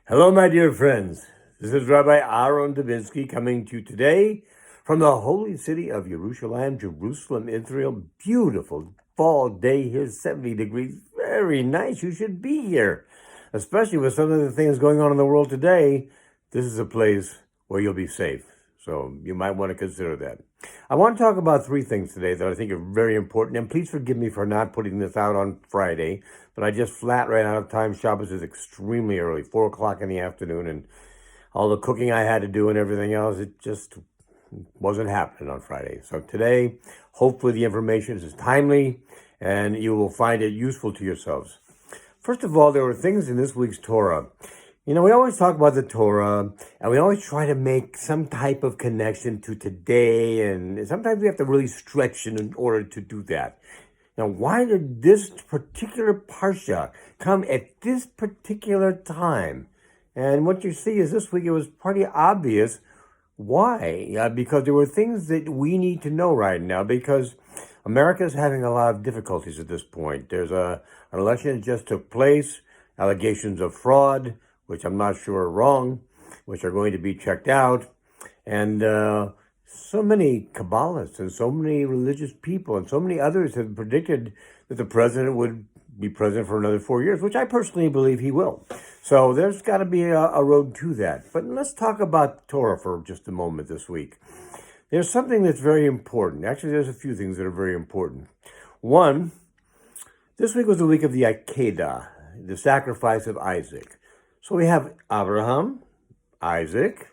Hello, my dear friends. This is Rabbi Aharon Dobinsky coming to you today from the holy city of Jerusalem, Israel. Beautiful fall day here, 70 degrees. Very nice. You should be here, especially with some of the things going on in the world today. This is a place where you'll be safe. So you might want to consider that. I want to talk about three things today that I think are very important. And please forgive me for not putting this out on Friday, but I just flat ran out of time. Shabbos is extremely early, 4 o'clock in the afternoon, and all the cooking I had to do and everything else, it just wasn't happening on Friday. So today, hopefully the information is timely and you will find it useful to yourselves. First of all, there were things in this week's Torah. You know, we always talk about the Torah, and we always try to make some type of connection to today, and sometimes we have to really stretch in order to do that. Now, why did this particular parsha come at this particular time? And what you see is this week it was pretty obvious why. Because there were things that we need to know right now, because America is having a lot of difficulties at this point. There's an election that just took place, allegations of fraud, which I'm not sure are wrong, which are going to be checked out. And so many Kabbalists and so many religious people and so many others have predicted that the president would be president for another 4 years, which I personally believe he will. So there's got to be a road to that. But let's talk about Torah for just a moment this week. There's something that's very important. Actually, there's a few things that are very important. One, this week was the week of the Akedah, the sacrifice of Isaac. So we have Abraham, Isaac,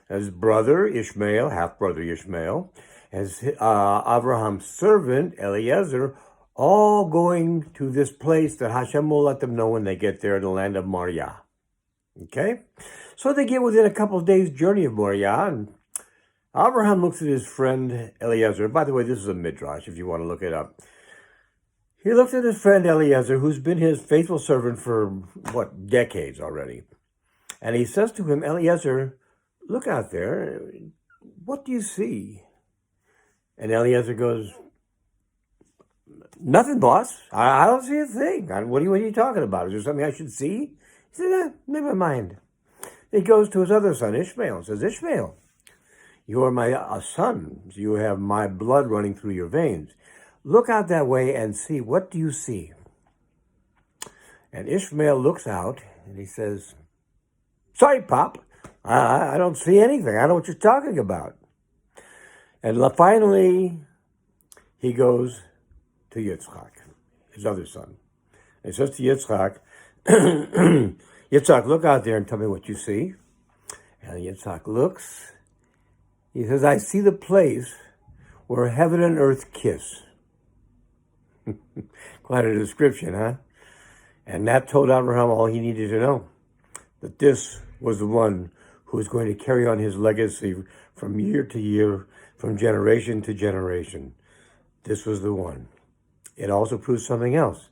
his brother Ishmael, half-brother Ishmael, as Abraham's servant Eliezer, all going to this place that Hashem will let them know when they get there in the land of Moriah. Okay? So they get within a couple of days' journey of Moriah, and Abraham looks at his friend Eliezer. By the way, this is a midrash if you want to look it up. He looks at his friend Eliezer, who's been his faithful servant for, decades already. And he says to him, Eliezer, look out there. What do you see? And Eliezer goes, nothing, boss. I don't see a thing. What are you talking about? Is there something I should see? He said, never mind. He goes to his other son, Ishmael, and says, Ishmael, you are my son. You have my blood running through your veins. Look out that way and see. What do you see? And Ishmael looks out and he says, sorry, Pop. I don't see anything. I don't know what you're talking about. And finally, he goes to Yitzchak, his other son. And he says to Yitzchak, Yitzchak, look out there and tell me what you see. And Yitzchak looks. He says, I see the place where heaven and earth kiss. Quite a description, huh? And that told Abraham all he needed to know, that this was the one who was going to carry on his legacy from year to year, from generation to generation. This was the one. It also proves something else.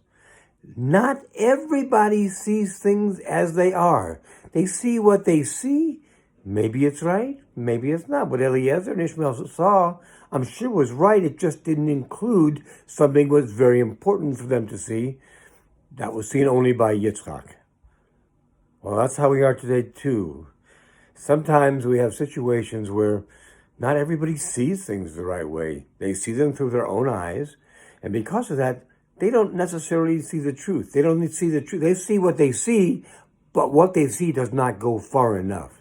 Not everybody sees things as they are. They see what they see. Maybe it's right, maybe it's not. What Eliezer and Ishmael saw, I'm sure was right. It just didn't include something that was very important for them to see. That was seen only by Yitzchak. Well, that's how we are today too. Sometimes we have situations where not everybody sees things the right way. They see them through their own eyes. And because of that, they don't necessarily see the truth. They don't see the truth. They see what they see, but what they see does not go far enough.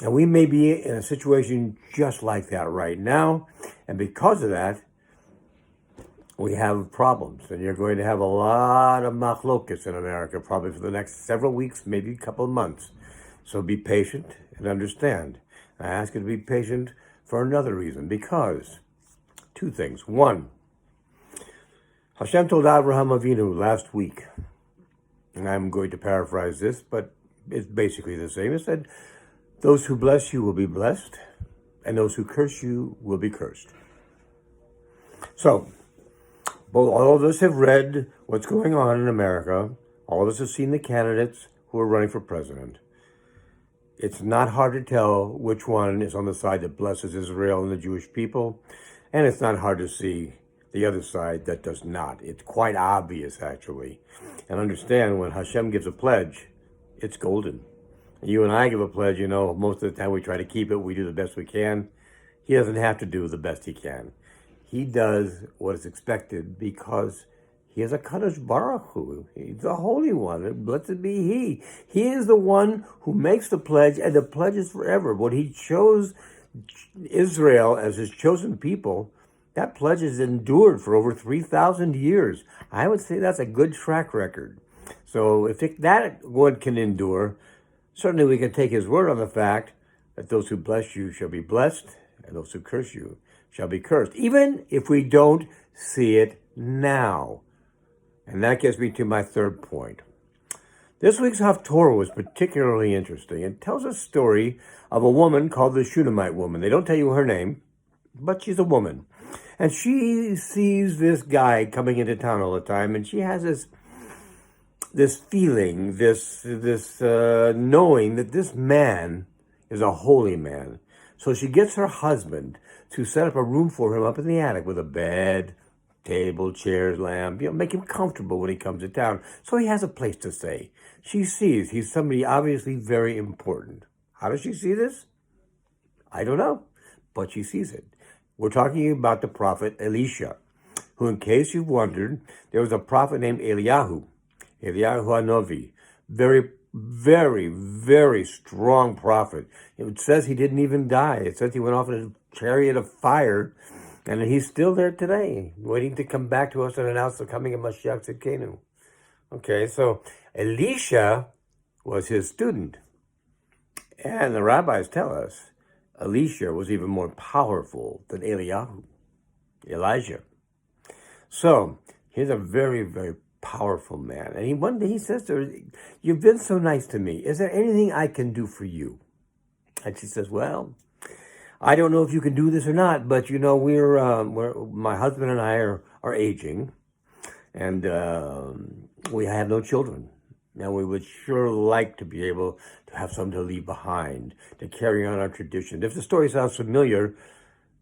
And we may be in a situation just like that right now. And because of that, we have problems. And you're going to have a lot of machlokas in America, probably for the next several weeks, maybe a couple of months. So be patient and understand. I ask you to be patient for another reason, because two things. One, Hashem told Abraham Avinu last week, and I'm going to paraphrase this, but it's basically the same. It said, those who bless you will be blessed, and those who curse you will be cursed. So, all of us have read what's going on in America. All of us have seen the candidates who are running for president. It's not hard to tell which one is on the side that blesses Israel and the Jewish people, and it's not hard to see the other side that does not. It's quite obvious, actually. And understand, when Hashem gives a pledge, it's golden. You and I give a pledge, most of the time we try to keep it. We do the best we can. He doesn't have to do the best he can. He does what is expected because he is a Kadosh Baruch Hu. He's the Holy One. Blessed be He. He is the one who makes the pledge, and the pledge is forever. When He chose Israel as His chosen people, that pledge has endured for over 3,000 years. I would say that's a good track record. So if that one can endure, certainly we can take His word on the fact that those who bless you shall be blessed, and those who curse you shall be cursed, even if we don't see it now. And that gets me to my third point. This week's Haftorah was particularly interesting. It tells a story of a woman called the Shunammite woman. They don't tell you her name, but she's a woman. And she sees this guy coming into town all the time, and she has this feeling, this knowing that this man is a holy man. So she gets her husband to set up a room for him up in the attic with a bed, table, chairs, lamp, make him comfortable when he comes to town. So he has a place to stay. She sees he's somebody obviously very important. How does she see this? I don't know, but she sees it. We're talking about the prophet Elisha, who, in case you've wondered, there was a prophet named Eliyahu Hanovi, very, very, very strong prophet. It says he didn't even die. It says he went off in a chariot of fire, and he's still there today, waiting to come back to us and announce the coming of Mashiach Tzidkenu. Okay, so Elisha was his student. And the rabbis tell us Elisha was even more powerful than Elijah. So he's a very, very powerful man. And one day he says to her, "You've been so nice to me. Is there anything I can do for you?" And she says, "Well, I don't know if you can do this or not, but we're my husband and I are aging, and we have no children. Now we would sure like to be able to have some to leave behind, to carry on our tradition." If the story sounds familiar,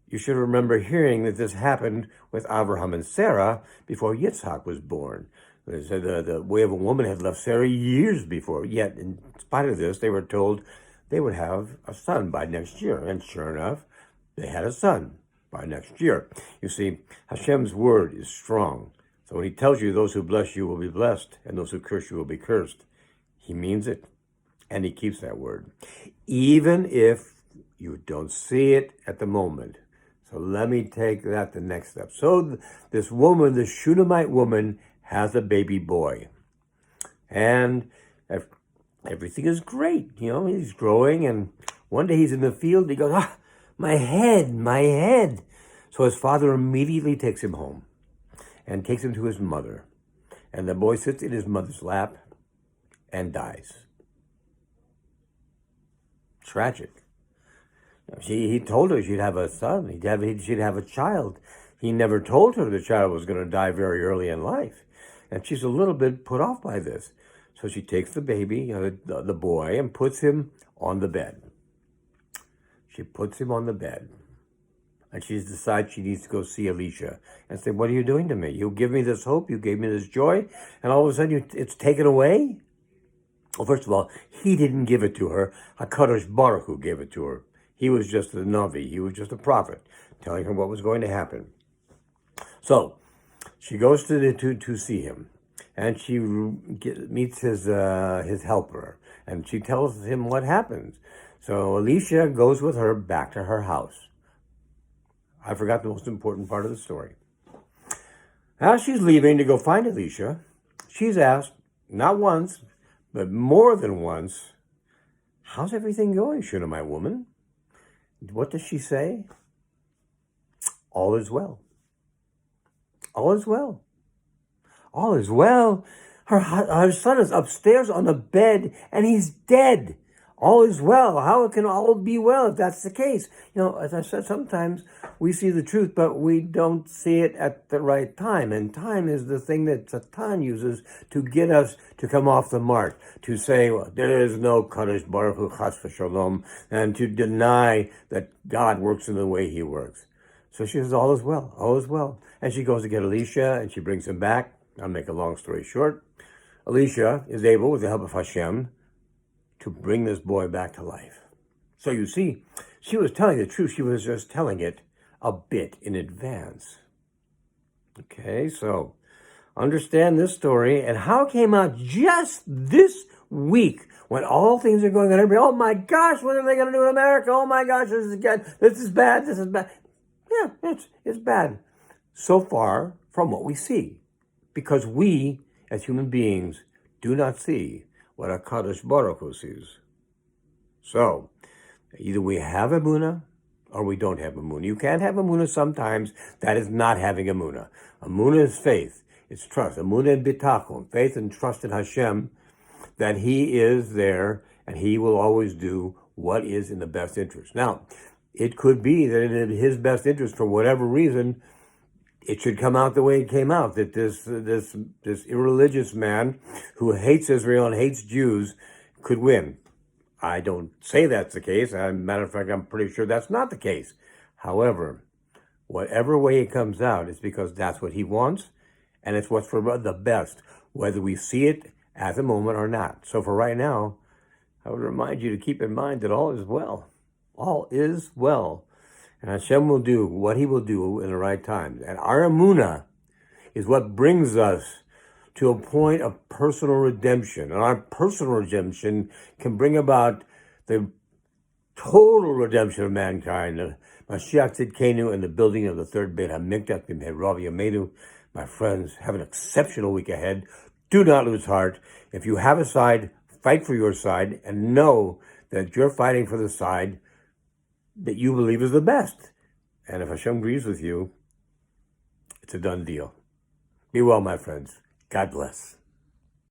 you should remember hearing that this happened with Abraham and Sarah before Yitzhak was born. They said the way of a woman had left Sarah years before, yet in spite of this, they were told they would have a son by next year. And sure enough, they had a son by next year. You see, Hashem's word is strong. So when He tells you those who bless you will be blessed and those who curse you will be cursed, He means it. And He keeps that word, even if you don't see it at the moment. So let me take that the next step. So this woman, the Shunammite woman, has a baby boy. And everything is great. He's growing, and one day he's in the field, he goes, my head. So his father immediately takes him home and takes him to his mother. And the boy sits in his mother's lap and dies. Tragic. He told her she'd have a son. She'd have a child. He never told her the child was going to die very early in life. And she's a little bit put off by this. So she takes the baby, the boy, and puts him on the bed. She puts him on the bed. And she decides she needs to go see Elisha and say, "What are you doing to me? You give me this hope, you gave me this joy, and all of a sudden it's taken away?" Well, first of all, he didn't give it to her. HaKadosh Baruch Hu gave it to her. He was just a Navi. He was just a prophet telling her what was going to happen. So she goes to see him, and she meets his helper, and she tells him what happens. So Elisha goes with her back to her house. I forgot the most important part of the story. As she's leaving to go find Elisha, she's asked, not once, but more than once, "How's everything going, Shunammite woman?" What does she say? "All is well. All is well. All is well." Her son is upstairs on the bed, and he's dead. All is well. How can all be well if that's the case? As I said, sometimes we see the truth, but we don't see it at the right time. And time is the thing that Satan uses to get us to come off the mark, to say, well, there is no Kadosh Baruch Hu Chas v'Shalom, and to deny that God works in the way He works. So she says, all is well, all is well. And she goes to get Elisha, and she brings him back. I'll make a long story short. Elisha is able, with the help of Hashem, to bring this boy back to life. So you see, she was telling the truth. She was just telling it a bit in advance. Okay, so understand this story and how it came out just this week when all things are going on. Everybody, oh my gosh, what are they going to do in America? Oh my gosh, this is bad. This is bad. Yeah, it's bad so far from what we see, because we as human beings do not see what HaKadosh Baruch Hu sees. So either we have Emunah or we don't have Emunah. You can't have Emunah sometimes. That is not having Emunah. Emunah is faith. It's trust. Emunah and bitachon. Faith and trust in Hashem that He is there and He will always do what is in the best interest. Now, it could be that in His best interest, for whatever reason, it should come out the way it came out, that this irreligious man who hates Israel and hates Jews could win. I don't say that's the case. As a matter of fact, I'm pretty sure that's not the case. However, whatever way it comes out, it's because that's what He wants, and it's what's for the best, whether we see it at the moment or not. So for right now, I would remind you to keep in mind that all is well. All is well. And Hashem will do what He will do in the right time. And our Emunah is what brings us to a point of personal redemption. And our personal redemption can bring about the total redemption of mankind. Mashiach Tzidkenu and the building of the third Beit HaMikdash B'meherav Yameinu. My friends, have an exceptional week ahead. Do not lose heart. If you have a side, fight for your side and know that you're fighting for the side that you believe is the best. And if Hashem agrees with you, it's a done deal. Be well, my friends. God bless.